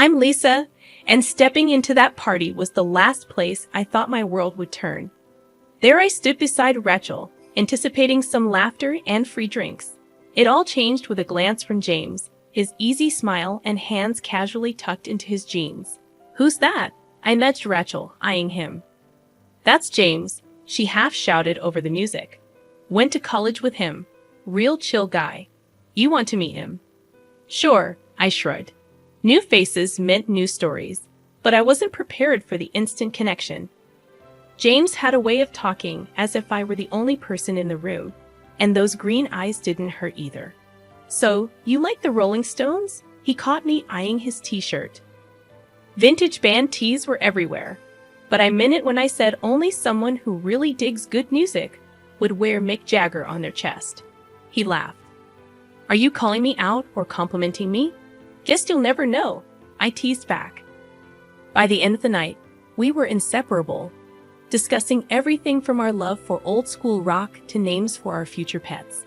I'm Lisa, and stepping into that party was the last place I thought my world would turn. There I stood beside Rachel, anticipating some laughter and free drinks. It all changed with a glance from James, his easy smile and hands casually tucked into his jeans. "Who's that?" I nudged Rachel, eyeing him. "That's James," she half shouted over the music. "Went to college with him. Real chill guy. You want to meet him?" "Sure," I shrugged. New faces meant new stories, but I wasn't prepared for the instant connection. James had a way of talking as if I were the only person in the room, and those green eyes didn't hurt either. "So, you like the Rolling Stones?" He caught me eyeing his t-shirt. Vintage band tees were everywhere, but I meant it when I said only someone who really digs good music would wear Mick Jagger on their chest. He laughed. "Are you calling me out or complimenting me?" "Guess you'll never know," I teased back. By the end of the night, we were inseparable, discussing everything from our love for old-school rock to names for our future pets.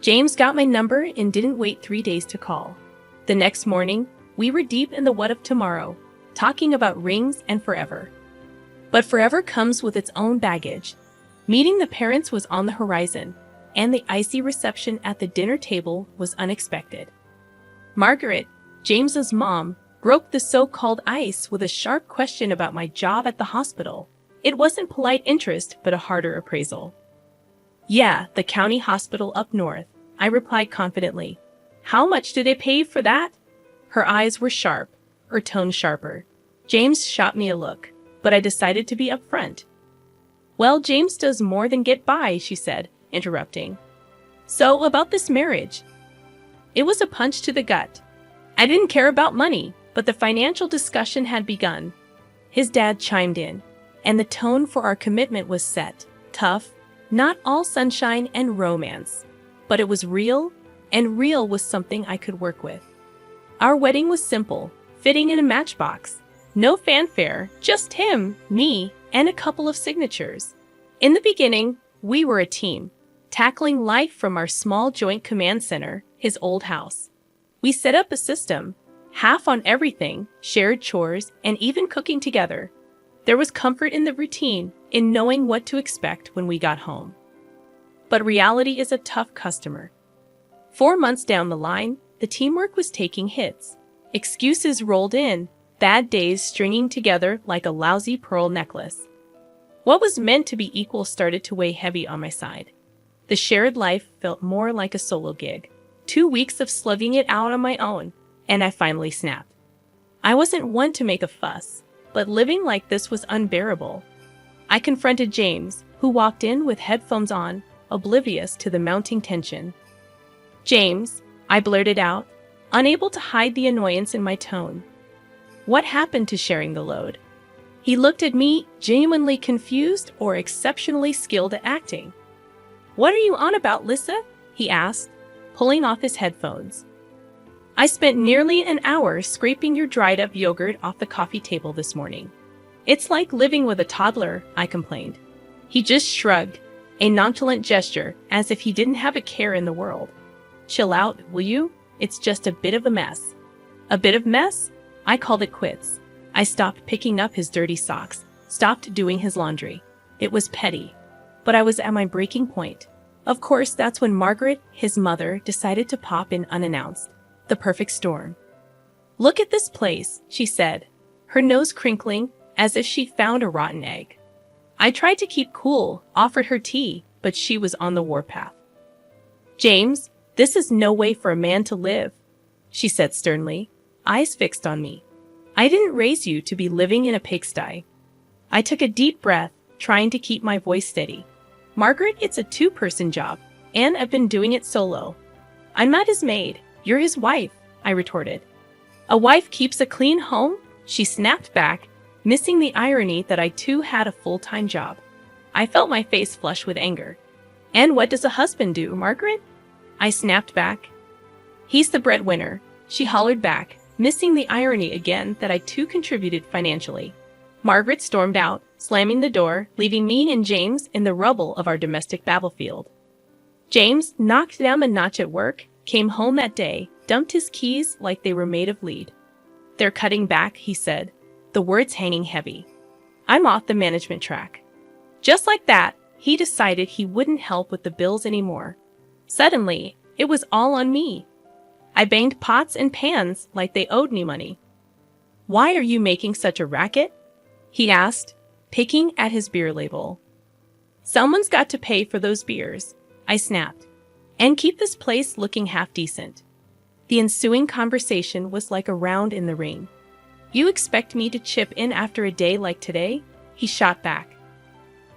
James got my number and didn't wait 3 days to call. The next morning, we were deep in the what of tomorrow, talking about rings and forever. But forever comes with its own baggage. Meeting the parents was on the horizon, and the icy reception at the dinner table was unexpected. Margaret, James's mom, broke the so-called ice with a sharp question about my job at the hospital. It wasn't polite interest, but a harder appraisal. "Yeah, the county hospital up north," I replied confidently. "How much do they pay you for that?" Her eyes were sharp, her tone sharper. James shot me a look, but I decided to be upfront. "Well, James does more than get by," she said, interrupting. "So, about this marriage." It was a punch to the gut. I didn't care about money, but the financial discussion had begun. His dad chimed in, and the tone for our commitment was set. Tough, not all sunshine and romance. But it was real, and real was something I could work with. Our wedding was simple, fitting in a matchbox. No fanfare, just him, me, and a couple of signatures. In the beginning, we were a team, tackling life from our small joint command center, his old house. We set up a system, half on everything, shared chores, and even cooking together. There was comfort in the routine, in knowing what to expect when we got home. But reality is a tough customer. 4 months down the line, the teamwork was taking hits. Excuses rolled in, bad days stringing together like a lousy pearl necklace. What was meant to be equal started to weigh heavy on my side. The shared life felt more like a solo gig. 2 weeks of slugging it out on my own, and I finally snapped. I wasn't one to make a fuss, but living like this was unbearable. I confronted James, who walked in with headphones on, oblivious to the mounting tension. "James," I blurted out, unable to hide the annoyance in my tone. "What happened to sharing the load?" He looked at me, genuinely confused or exceptionally skilled at acting. "What are you on about, Lisa?" he asked, pulling off his headphones. "I spent nearly an hour scraping your dried-up yogurt off the coffee table this morning. It's like living with a toddler," I complained. He just shrugged, a nonchalant gesture, as if he didn't have a care in the world. "Chill out, will you? It's just a bit of a mess." "A bit of mess?" I called it quits. I stopped picking up his dirty socks, stopped doing his laundry. It was petty, but I was at my breaking point. Of course, that's when Margaret, his mother, decided to pop in unannounced. The perfect storm. "Look at this place," she said, her nose crinkling as if she found a rotten egg. I tried to keep cool, offered her tea, but she was on the warpath. "James, this is no way for a man to live," she said sternly, eyes fixed on me. "I didn't raise you to be living in a pigsty." I took a deep breath, trying to keep my voice steady. "Margaret, it's a 2-person job, and I've been doing it solo." "I'm not his maid. You're his wife," I retorted. "A wife keeps a clean home?" She snapped back, missing the irony that I too had a full-time job. I felt my face flush with anger. "And what does a husband do, Margaret?" I snapped back. "He's the breadwinner," she hollered back, missing the irony again that I too contributed financially. Margaret stormed out, slamming the door, leaving me and James in the rubble of our domestic battlefield. James, knocked down a notch at work, came home that day, dumped his keys like they were made of lead. They're cutting back, he said, the words hanging heavy. I'm off the management track. Just like that, he decided he wouldn't help with the bills anymore. Suddenly, it was all on me. I banged pots and pans like they owed me money. Why are you making such a racket? He asked, picking at his beer label. Someone's got to pay for those beers, I snapped, and keep this place looking half decent. The ensuing conversation was like a round in the ring. You expect me to chip in after a day like today? He shot back.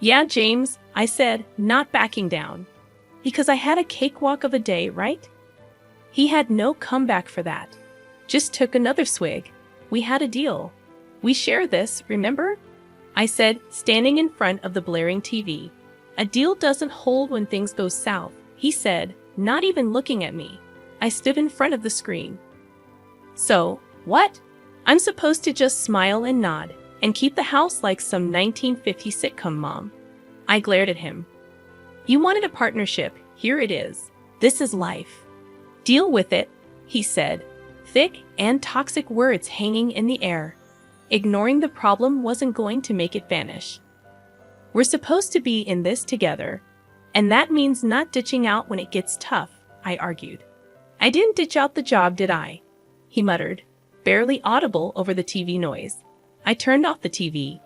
Yeah, James, I said, not backing down. Because I had a cakewalk of a day, right? He had no comeback for that. Just took another swig. We had a deal. We share this, remember? I said, standing in front of the blaring TV. A deal doesn't hold when things go south, he said, not even looking at me. I stood in front of the screen. So, what? I'm supposed to just smile and nod and keep the house like some 1950s sitcom, Mom. I glared at him. You wanted a partnership. Here it is. This is life. Deal with it, he said, thick and toxic words hanging in the air. Ignoring the problem wasn't going to make it vanish. We're supposed to be in this together, and that means not ditching out when it gets tough, I argued. I didn't ditch out the job, did I? He muttered, barely audible over the TV noise. I turned off the TV.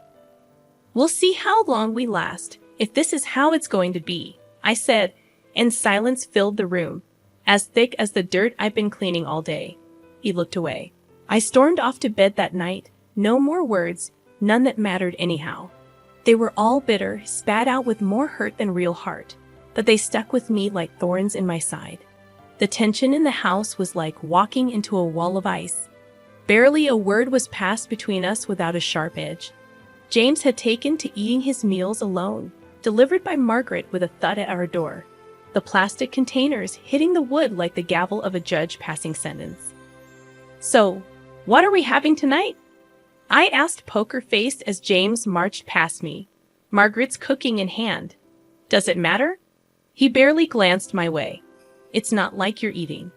We'll see how long we last, if this is how it's going to be, I said, and silence filled the room, as thick as the dirt I've been cleaning all day. He looked away. I stormed off to bed that night. No more words, none that mattered anyhow. They were all bitter, spat out with more hurt than real heart, but they stuck with me like thorns in my side. The tension in the house was like walking into a wall of ice. Barely a word was passed between us without a sharp edge. James had taken to eating his meals alone, delivered by Margaret with a thud at our door, the plastic containers hitting the wood like the gavel of a judge passing sentence. So, what are we having tonight? I asked poker-faced as James marched past me, Margaret's cooking in hand. Does it matter? He barely glanced my way. It's not like you're eating.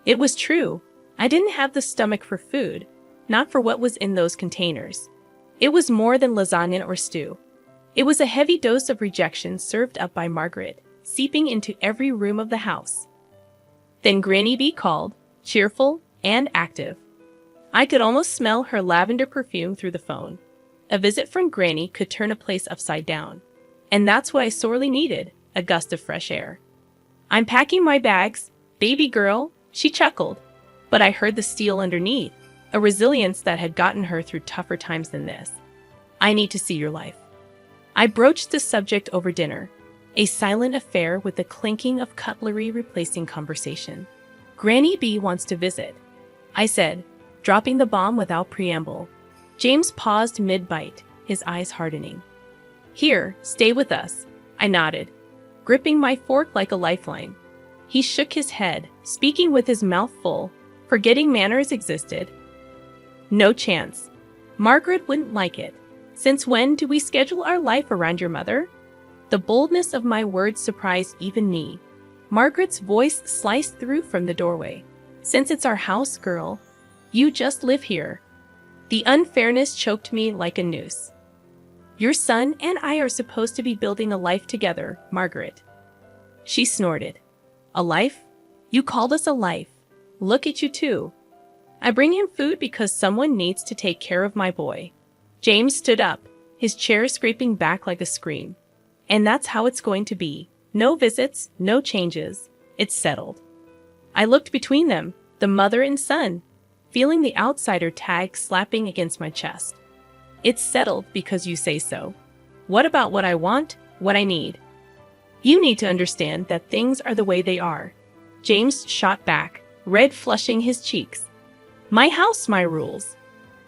It was true. I didn't have the stomach for food, not for what was in those containers. It was more than lasagna or stew. It was a heavy dose of rejection served up by Margaret, seeping into every room of the house. Then Granny B called, cheerful and active. I could almost smell her lavender perfume through the phone. A visit from Granny could turn a place upside down. And that's what I sorely needed, a gust of fresh air. I'm packing my bags, baby girl, she chuckled. But I heard the steel underneath, a resilience that had gotten her through tougher times than this. I need to see your life. I broached the subject over dinner, a silent affair with the clinking of cutlery replacing conversation. Granny B wants to visit, I said, dropping the bomb without preamble. James paused mid-bite, his eyes hardening. Here, stay with us, I nodded, gripping my fork like a lifeline. He shook his head, speaking with his mouth full, forgetting manners existed. No chance. Margaret wouldn't like it. Since when do we schedule our life around your mother? The boldness of my words surprised even me. Margaret's voice sliced through from the doorway. Since it's our house, girl, you just live here. The unfairness choked me like a noose. Your son and I are supposed to be building a life together, Margaret. She snorted. A life? You called us a life. Look at you two. I bring him food because someone needs to take care of my boy. James stood up, his chair scraping back like a scream. And that's how it's going to be. No visits, no changes. It's settled. I looked between them, the mother and son, feeling the outsider tag slapping against my chest. It's settled because you say so. What about what I want, what I need? You need to understand that things are the way they are. James shot back, red flushing his cheeks. My house, my rules.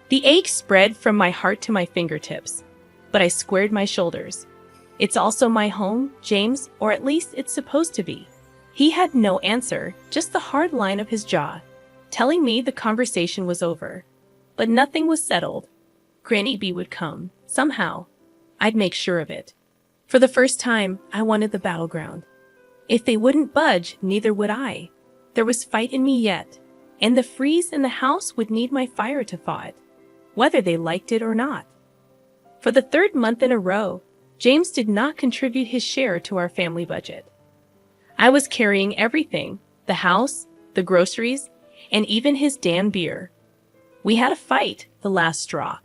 The ache spread from my heart to my fingertips, but I squared my shoulders. It's also my home, James, or at least it's supposed to be. He had no answer, just the hard line of his jaw, telling me the conversation was over. But nothing was settled. Granny B would come, somehow. I'd make sure of it. For the first time, I wanted the battleground. If they wouldn't budge, neither would I. There was fight in me yet. and the freeze in the house would need my fire to thaw it, whether they liked it or not. For the third month in a row, James did not contribute his share to our family budget. I was carrying everything, the house, the groceries, and even his damn beer. We had a fight, the last straw.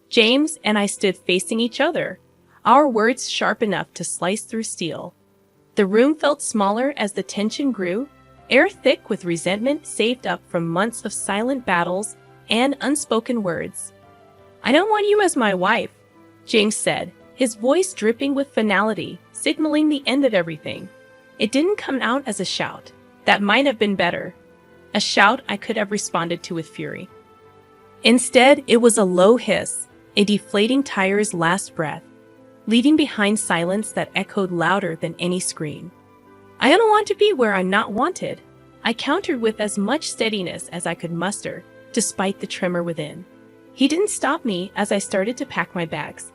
James and I stood facing each other, our words sharp enough to slice through steel. The room felt smaller as the tension grew, air thick with resentment saved up from months of silent battles and unspoken words. "I don't want you as my wife," James said, his voice dripping with finality, signaling the end of everything. It didn't come out as a shout. That might have been better. A shout I could have responded to with fury. Instead, it was a low hiss, a deflating tire's last breath, leaving behind silence that echoed louder than any scream. "I don't want to be where I'm not wanted," I countered with as much steadiness as I could muster, despite the tremor within. He didn't stop me as I started to pack my bags.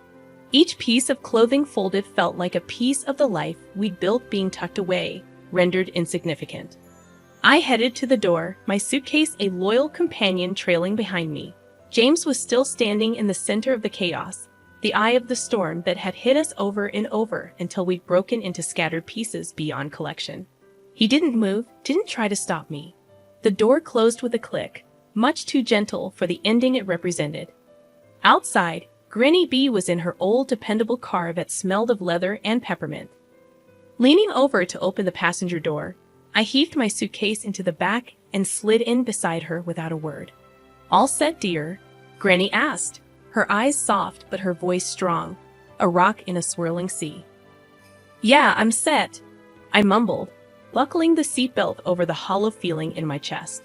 Each piece of clothing folded felt like a piece of the life we'd built being tucked away, rendered insignificant. I headed to the door, my suitcase a loyal companion trailing behind me. James was still standing in the center of the chaos, the eye of the storm that had hit us over and over until we'd broken into scattered pieces beyond collection. He didn't move, didn't try to stop me. The door closed with a click, much too gentle for the ending it represented. Outside, Granny B was in her old dependable car that smelled of leather and peppermint. Leaning over to open the passenger door, I heaved my suitcase into the back and slid in beside her without a word. "All set, dear?" Granny asked, her eyes soft but her voice strong, a rock in a swirling sea. "Yeah, I'm set," I mumbled, buckling the seatbelt over the hollow feeling in my chest.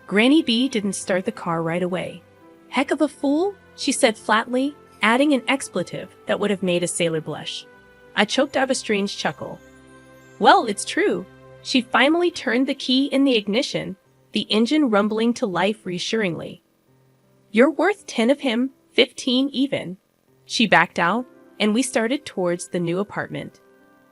Granny B didn't start the car right away. "Heck of a fool," she said flatly, adding an expletive that would have made a sailor blush. I choked out a strange chuckle. "Well, it's true." She finally turned the key in the ignition, the engine rumbling to life reassuringly. "You're worth 10 of him, 15 even." She backed out, and we started towards the new apartment.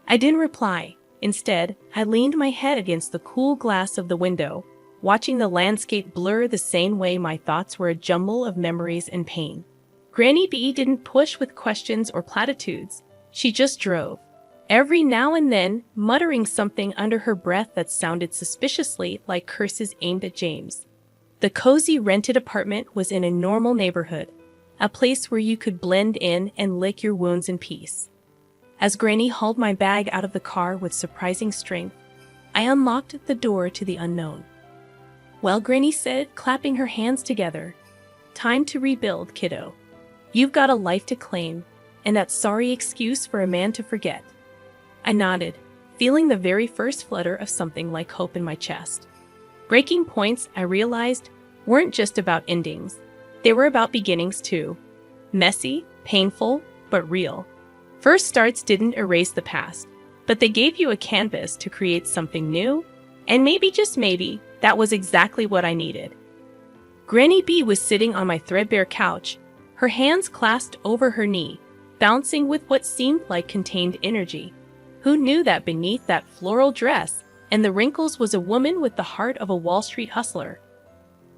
I didn't reply. Instead, I leaned my head against the cool glass of the window, watching the landscape blur the same way my thoughts were a jumble of memories and pain. Granny B didn't push with questions or platitudes. She just drove, every now and then muttering something under her breath that sounded suspiciously like curses aimed at James. The cozy rented apartment was in a normal neighborhood, a place where you could blend in and lick your wounds in peace. As Granny hauled my bag out of the car with surprising strength, I unlocked the door to the unknown. "Well," Granny said, clapping her hands together, "time to rebuild, kiddo. You've got a life to claim, and that sorry excuse for a man to forget." I nodded, feeling the very first flutter of something like hope in my chest. Breaking points, I realized, weren't just about endings. They were about beginnings too. Messy, painful, but real. First starts didn't erase the past, but they gave you a canvas to create something new, and maybe, just maybe, that was exactly what I needed. Granny B was sitting on my threadbare couch, her hands clasped over her knee, bouncing with what seemed like contained energy. Who knew that beneath that floral dress and the wrinkles was a woman with the heart of a Wall Street hustler?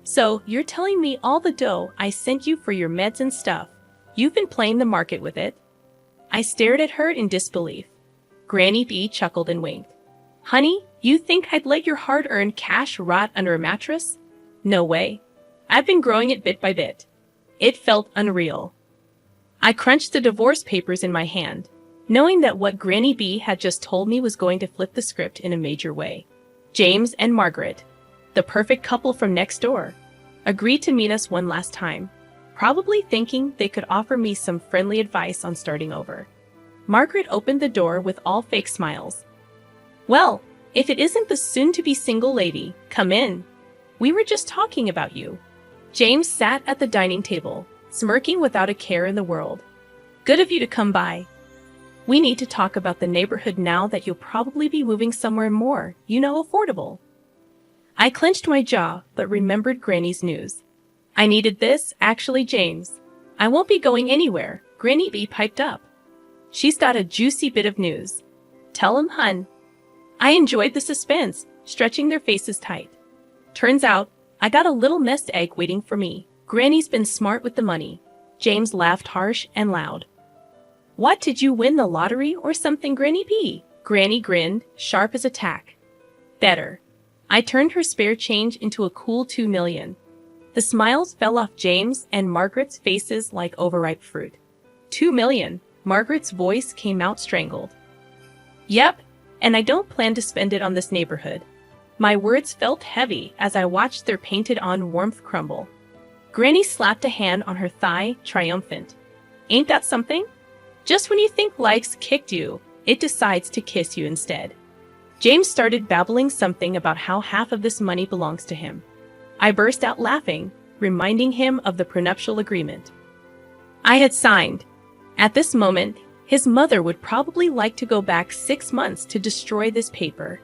"So, you're telling me all the dough I sent you for your meds and stuff, you've been playing the market with it?" I stared at her in disbelief. Granny B chuckled and winked. "Honey, you think I'd let your hard-earned cash rot under a mattress? No way. I've been growing it bit by bit." It felt unreal. I crunched the divorce papers in my hand, knowing that what Granny B had just told me was going to flip the script in a major way. James and Margaret, the perfect couple from next door, agreed to meet us one last time, probably thinking they could offer me some friendly advice on starting over. Margaret opened the door with all fake smiles. "Well, if it isn't the soon-to-be single lady, come in. We were just talking about you." James sat at the dining table, smirking without a care in the world. "Good of you to come by. We need to talk about the neighborhood now that you'll probably be moving somewhere more, affordable." I clenched my jaw, but remembered Granny's news. "I needed this, actually, James. I won't be going anywhere," Granny B piped up. "She's got a juicy bit of news. Tell 'em, hun." I enjoyed the suspense, stretching their faces tight. Turns out, I got a little nest egg waiting for me. Granny's been smart with the money. James laughed harsh and loud. What, did you win the lottery or something, Granny P? Granny grinned, sharp as a tack. Better. I turned her spare change into a cool 2 million. The smiles fell off James and Margaret's faces like overripe fruit. 2 million. Margaret's voice came out strangled. Yep, and I don't plan to spend it on this neighborhood. My words felt heavy as I watched their painted-on warmth crumble. Granny slapped a hand on her thigh, triumphant. Ain't that something? Just when you think life's kicked you, it decides to kiss you instead. James started babbling something about how half of this money belongs to him. I burst out laughing, reminding him of the prenuptial agreement I had signed. At this moment, his mother would probably like to go back 6 months to destroy this paper.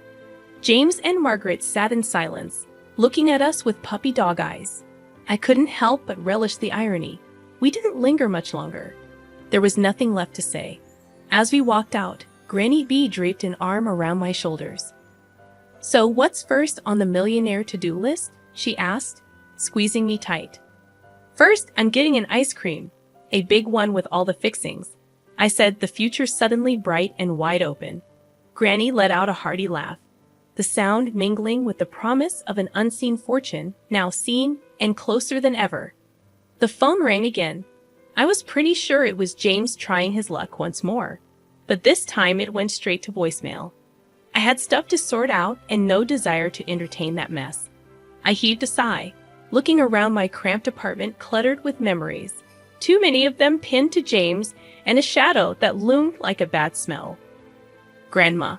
James and Margaret sat in silence, looking at us with puppy dog eyes. I couldn't help but relish the irony. We didn't linger much longer. There was nothing left to say. As we walked out, Granny B draped an arm around my shoulders. So what's first on the millionaire to-do list? She asked, squeezing me tight. First, I'm getting an ice cream, a big one with all the fixings. I said, the future suddenly bright and wide open. Granny let out a hearty laugh, the sound mingling with the promise of an unseen fortune, now seen and closer than ever. The phone rang again. I was pretty sure it was James trying his luck once more, but this time it went straight to voicemail. I had stuff to sort out and no desire to entertain that mess. I heaved a sigh, looking around my cramped apartment cluttered with memories, too many of them pinned to James and a shadow that loomed like a bad smell. Grandma,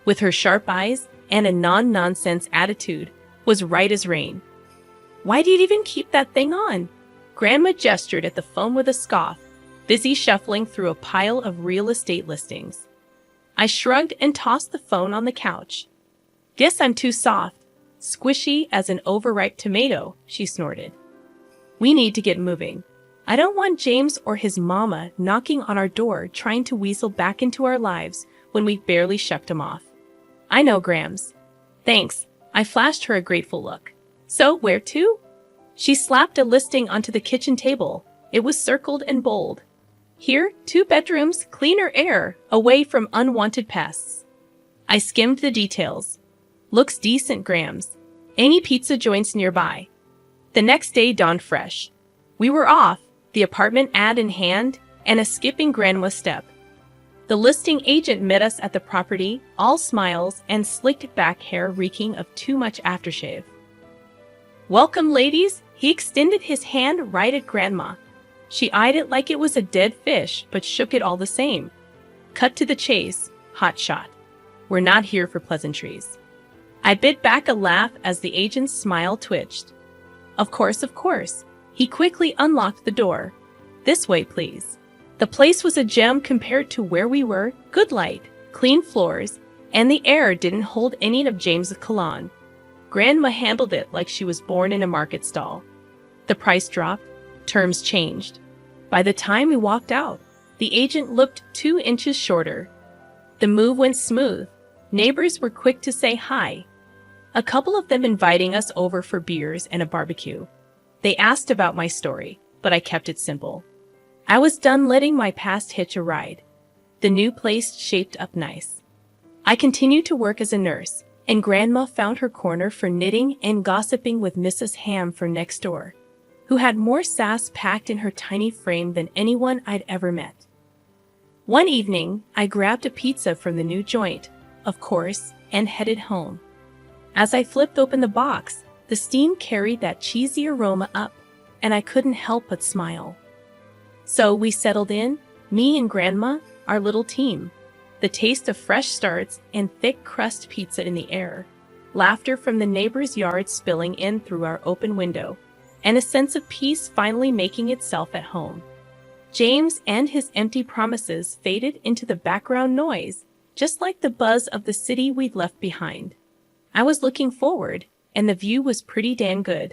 with her sharp eyes and a non-nonsense attitude, was right as rain. Why do you even keep that thing on? Grandma gestured at the phone with a scoff, busy shuffling through a pile of real estate listings. I shrugged and tossed the phone on the couch. Guess I'm too soft, squishy as an overripe tomato, she snorted. We need to get moving. I don't want James or his mama knocking on our door trying to weasel back into our lives when we've barely shucked him off. I know, Grams. Thanks. I flashed her a grateful look. So, where to? She slapped a listing onto the kitchen table. It was circled and bold. Here, 2 bedrooms, cleaner air, away from unwanted pests. I skimmed the details. Looks decent, Grams. Any pizza joints nearby. The next day dawned fresh. We were off, the apartment ad in hand, and a skipping grandma step. The listing agent met us at the property, all smiles and slicked back hair reeking of too much aftershave. Welcome, ladies. He extended his hand right at Grandma. She eyed it like it was a dead fish, but shook it all the same. Cut to the chase, hot shot. We're not here for pleasantries. I bit back a laugh as the agent's smile twitched. Of course, of course. He quickly unlocked the door. This way, please. The place was a gem compared to where we were. Good light, clean floors, and the air didn't hold any of James's cologne. Grandma handled it like she was born in a market stall. The price dropped, terms changed. By the time we walked out, the agent looked 2 inches shorter. The move went smooth. Neighbors were quick to say hi, a couple of them inviting us over for beers and a barbecue. They asked about my story, but I kept it simple. I was done letting my past hitch a ride. The new place shaped up nice. I continued to work as a nurse, and Grandma found her corner for knitting and gossiping with Mrs. Ham from next door, who had more sass packed in her tiny frame than anyone I'd ever met. One evening, I grabbed a pizza from the new joint, of course, and headed home. As I flipped open the box, the steam carried that cheesy aroma up, and I couldn't help but smile. So we settled in, me and Grandma, our little team. The taste of fresh starts and thick crust pizza in the air, laughter from the neighbor's yard spilling in through our open window, and a sense of peace finally making itself at home. James and his empty promises faded into the background noise, just like the buzz of the city we'd left behind. I was looking forward, and the view was pretty damn good.